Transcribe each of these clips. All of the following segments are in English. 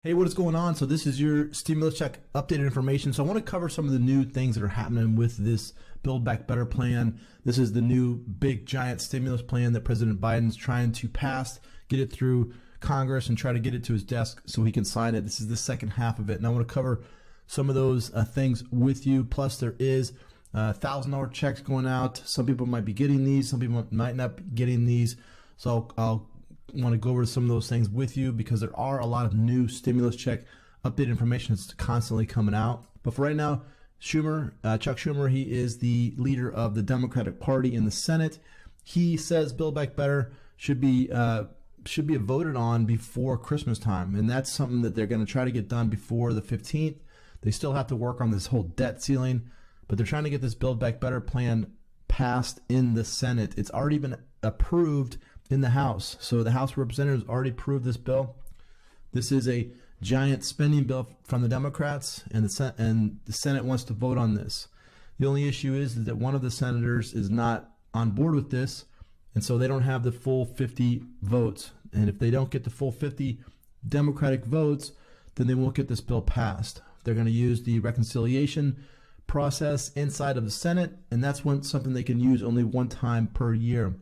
Hey, what is going on? So this is your stimulus check updated information. So I want to cover some of the new things that are happening with this Build Back Better plan. This is the new big giant stimulus plan that President Biden's trying to pass, get it through Congress and try to get it to his desk so he can sign it. This is the second half of it. And I want to cover some of those things with you. Plus there is $1,000 checks going out. Some people might be getting these. Some people might not be getting these. So I'll want to go over some of those things with you because there are a lot of new stimulus check updated information that's constantly coming out. But for right now, Chuck Schumer, he is the leader of the Democratic Party in the Senate. He says Build Back Better should be voted on before Christmas time, and that's something that they're going to try to get done before the 15th. They still have to work on this whole debt ceiling, but they're trying to get this Build Back Better plan passed in the Senate. It's already been approved in the House. So the House of Representatives already approved this bill. This is a giant spending bill from the Democrats, and the Senate wants to vote on this. The only issue is that one of the senators is not on board with this, and so they don't have the full 50 votes. And if they don't get the full 50 Democratic votes, then they won't get this bill passed. They're going to use the reconciliation process inside of the Senate, and that's something they can use only one time per year.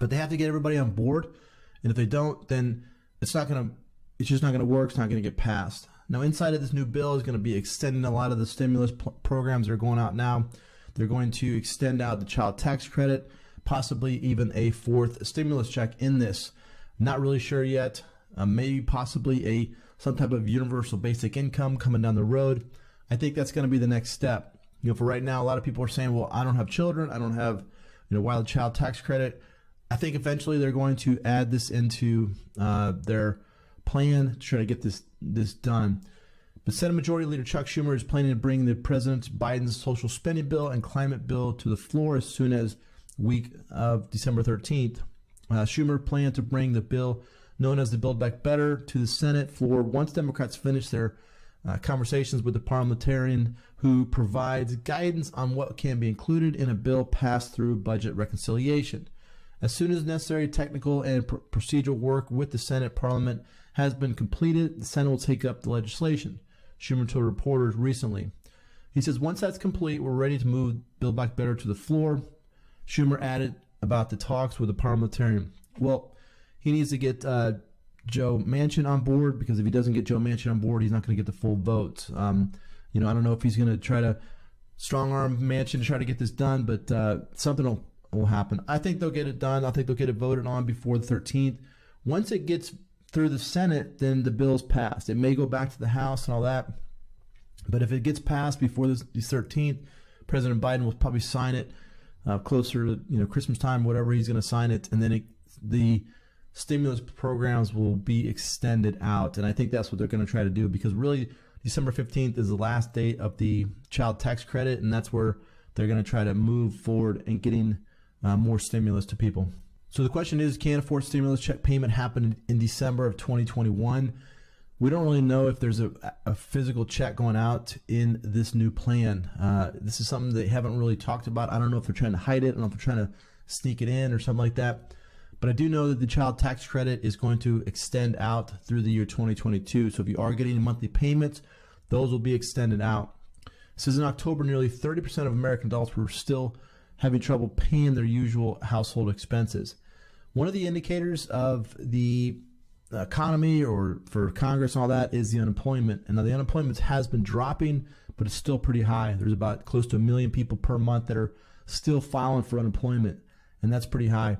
But they have to get everybody on board, and if they don't, then it's just not going to work. It's not going to get passed. Now, inside of this new bill is going to be extending a lot of the stimulus programs that are going out now. They're going to extend out the child tax credit, possibly even a fourth stimulus check in this. Not really sure yet. Maybe possibly some type of universal basic income coming down the road. I think that's going to be the next step. For right now, a lot of people are saying, "Well, I don't have children. I don't have, why the child tax credit?" I think eventually they're going to add this into their plan to try to get this done. But Senate Majority Leader Chuck Schumer is planning to bring the President Biden's social spending bill and climate bill to the floor as soon as week of December 13th. Schumer planned to bring the bill known as the Build Back Better to the Senate floor once Democrats finish their conversations with the parliamentarian who provides guidance on what can be included in a bill passed through budget reconciliation. As soon as necessary technical and procedural work with the Senate Parliament has been completed, the Senate will take up the legislation, Schumer told reporters recently. He says, once that's complete, we're ready to move Build Back Better to the floor. Schumer added about the talks with the parliamentarian. Well, he needs to get Joe Manchin on board, because if he doesn't get Joe Manchin on board, he's not going to get the full votes. I don't know if he's going to try to strong arm Manchin to try to get this done, but something will happen. I think they'll get it done. I think they'll get it voted on before the 13th. Once it gets through the Senate, then the bill's passed. It may go back to the House and all that, but if it gets passed before the 13th, President Biden will probably sign it closer to Christmas time, whatever he's going to sign it, and then the stimulus programs will be extended out. And I think that's what they're going to try to do, because really December 15th is the last date of the child tax credit, and that's where they're going to try to move forward and getting more stimulus to people. So the question is, can a fourth stimulus check payment happen in December of 2021? We don't really know if there's a physical check going out in this new plan. This is something they haven't really talked about. I don't know if they're trying to hide it. I don't know if they're trying to sneak it in or something like that. But I do know that the child tax credit is going to extend out through the year 2022. So if you are getting monthly payments, those will be extended out. Since in October, nearly 30% of American adults were still having trouble paying their usual household expenses. One of the indicators of the economy, or for Congress and all that, is the unemployment. And now the unemployment has been dropping, but it's still pretty high. There's about close to 1 million people per month that are still filing for unemployment, and that's pretty high.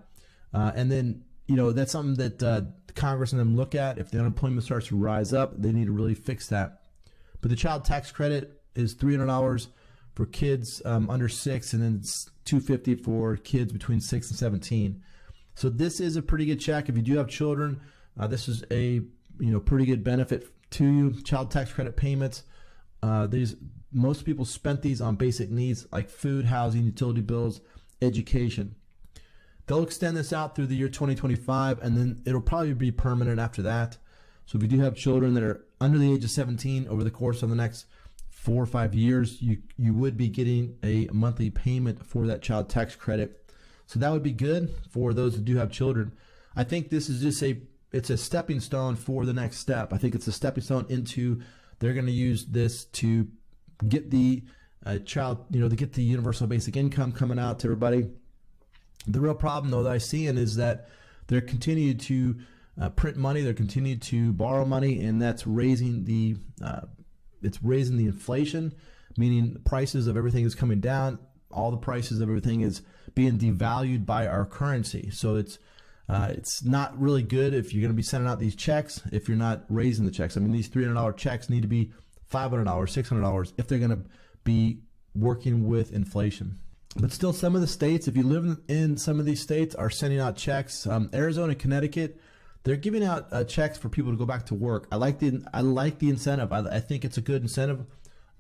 And then, that's something that Congress and them look at. If the unemployment starts to rise up, they need to really fix that. But the child tax credit is $300 for kids under 6, and then it's $250 for kids between 6 and 17. So this is a pretty good check. If you do have children, this is a pretty good benefit to you. Child tax credit payments. Most people spent these on basic needs like food, housing, utility bills, education. They'll extend this out through the year 2025, and then it'll probably be permanent after that. So if you do have children that are under the age of 17, over the course of the next 4 or 5 years, you would be getting a monthly payment for that child tax credit. So that would be good for those who do have children. I think this is just a it's a stepping stone for the next step. I think it's a stepping stone into, they're going to use this to get the child, to get the universal basic income coming out to everybody. The real problem, though, that I see is that they're continuing to print money, they're continuing to borrow money, and that's raising the inflation, meaning the prices of everything is coming down. All the prices of everything is being devalued by our currency. So it's not really good if you're going to be sending out these checks if you're not raising the checks. I mean, these $300 checks need to be $500, $600 if they're going to be working with inflation. But still, some of the states, if you live in some of these states, are sending out checks. Arizona, Connecticut, they're giving out checks for people to go back to work. I like the incentive. I think it's a good incentive.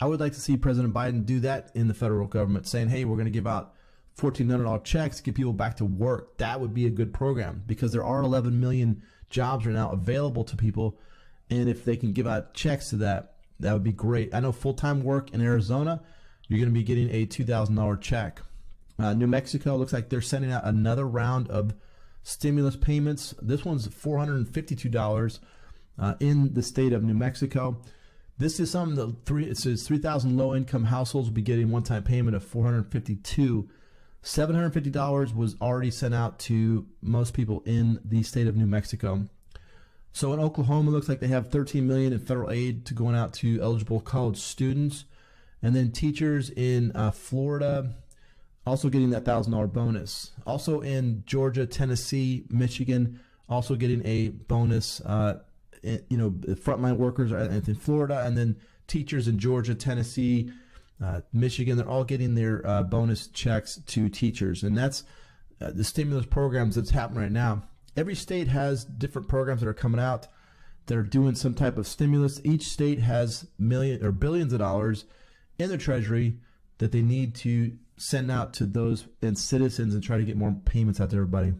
I would like to see President Biden do that in the federal government, saying, hey, we're going to give out $1,400 checks to get people back to work. That would be a good program, because there are 11 million jobs right now available to people. And if they can give out checks to that, that would be great. I know full-time work in Arizona, you're going to be getting a $2,000 check. New Mexico looks like they're sending out another round of stimulus payments. This one's $452 in the state of New Mexico. This is something that it says 3,000 low-income households will be getting one-time payment of $452. $750 was already sent out to most people in the state of New Mexico. So in Oklahoma, it looks like they have $13 million in federal aid to going out to eligible college students, and then teachers in Florida also getting that $1,000 bonus. Also in Georgia, Tennessee, Michigan, also getting a bonus. Frontline workers are in Florida, and then teachers in Georgia, Tennessee, Michigan, they're all getting their bonus checks to teachers. And that's the stimulus programs that's happening right now. Every state has different programs that are coming out that are doing some type of stimulus. Each state has millions or billions of dollars in their treasury that they need to send out to those and citizens and try to get more payments out to everybody.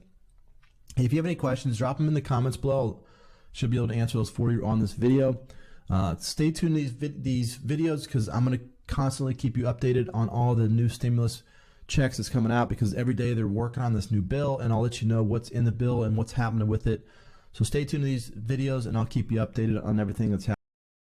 Hey, if you have any questions, drop them in the comments below. Should be able to answer those for you on this video. Stay tuned to these videos, because I'm going to constantly keep you updated on all the new stimulus checks that's coming out, because every day they're working on this new bill, and I'll let you know what's in the bill and what's happening with it. So stay tuned to these videos, and I'll keep you updated on everything that's happening.